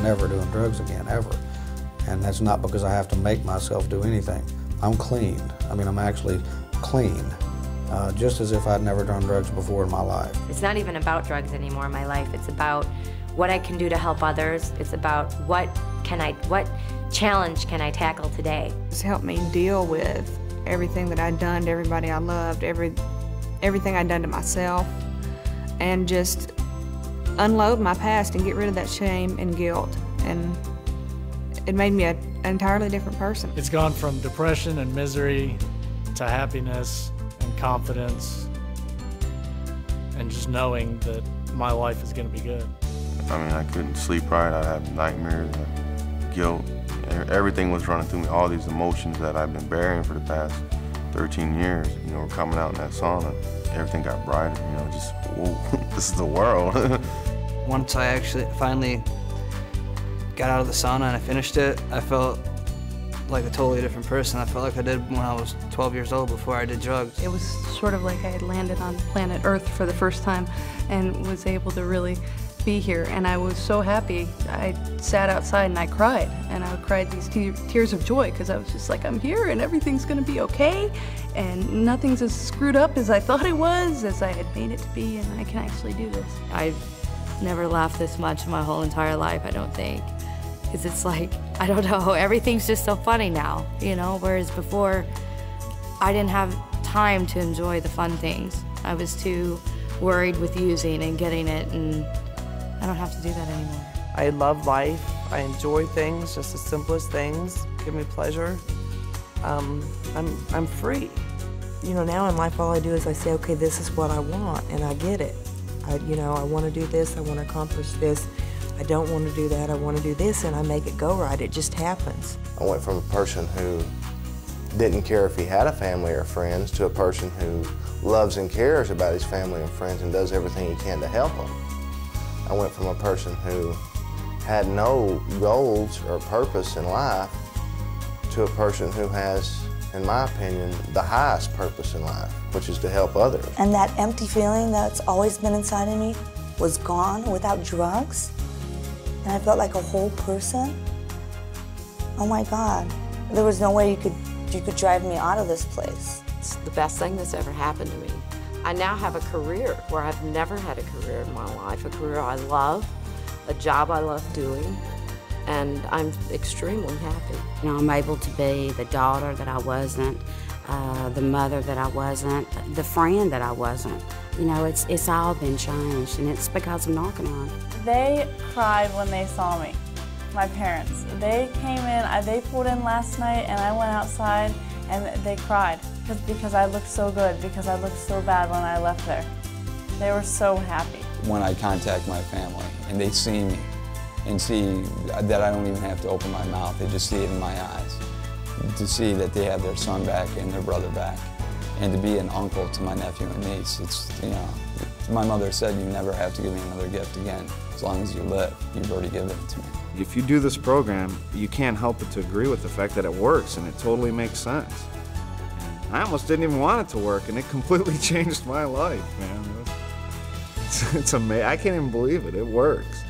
never doing drugs again, ever. And that's not because I have to make myself do anything. I'm clean. I mean, I'm actually clean, just as if I'd never done drugs before in my life. It's not even about drugs anymore in my life. It's about what I can do to help others. It's about what challenge can I tackle today. It's helped me deal with everything that I'd done to everybody I loved, everything I'd done to myself, and just unload my past and get rid of that shame and guilt. And it made me an entirely different person. It's gone from depression and misery to happiness and confidence and just knowing that my life is going to be good. I mean, I couldn't sleep right. I had nightmares, guilt. Everything was running through me. All these emotions that I've been bearing for the past 13 years, you know, were coming out in that sauna. Everything got brighter, you know, just, whoa, this is the world. Once I actually finally got out of the sauna and I finished it, I felt like a totally different person. I felt like I did when I was 12 years old before I did drugs. It was sort of like I had landed on planet Earth for the first time and was able to really be here, and I was so happy. I sat outside and I cried, and I cried these tears of joy because I was just like, I'm here and everything's gonna be okay, and nothing's as screwed up as I thought it was, as I had made it to be, and I can actually do this. I've never laughed this much in my whole entire life, I don't think, because it's like, I don't know, everything's just so funny now, you know, whereas before I didn't have time to enjoy the fun things. I was too worried with using and getting it, and I don't have to do that anymore. I love life. I enjoy things, just the simplest things give me pleasure. I'm free. You know, now in life all I do is I say, okay, this is what I want, and I get it. You know, I want to do this, I want to accomplish this. I don't want to do that, I want to do this, and I make it go right. It just happens. I went from a person who didn't care if he had a family or friends to a person who loves and cares about his family and friends and does everything he can to help them. I went from a person who had no goals or purpose in life to a person who has, in my opinion, the highest purpose in life, which is to help others. And that empty feeling that's always been inside of me was gone without drugs, and I felt like a whole person. Oh my God, there was no way you could drive me out of this place. It's the best thing that's ever happened to me. I now have a career where I've never had a career in my life, a career I love, a job I love doing, and I'm extremely happy. You know, I'm able to be the daughter that I wasn't, the mother that I wasn't, the friend that I wasn't. You know, it's all been changed, and it's because of Narconon. They cried when they saw me, my parents. They came in, they pulled in last night, and I went outside, and they cried. Because I looked so good, because I looked so bad when I left there. They were so happy. When I contact my family and they see me and see that I don't even have to open my mouth, they just see it in my eyes. To see that they have their son back and their brother back, and to be an uncle to my nephew and niece, it's, you know, my mother said you never have to give me another gift again. As long as you live, you've already given it to me. If you do this program, you can't help but to agree with the fact that it works, and it totally makes sense. I almost didn't even want it to work, and it completely changed my life, man. It's amazing. I can't even believe it. It works.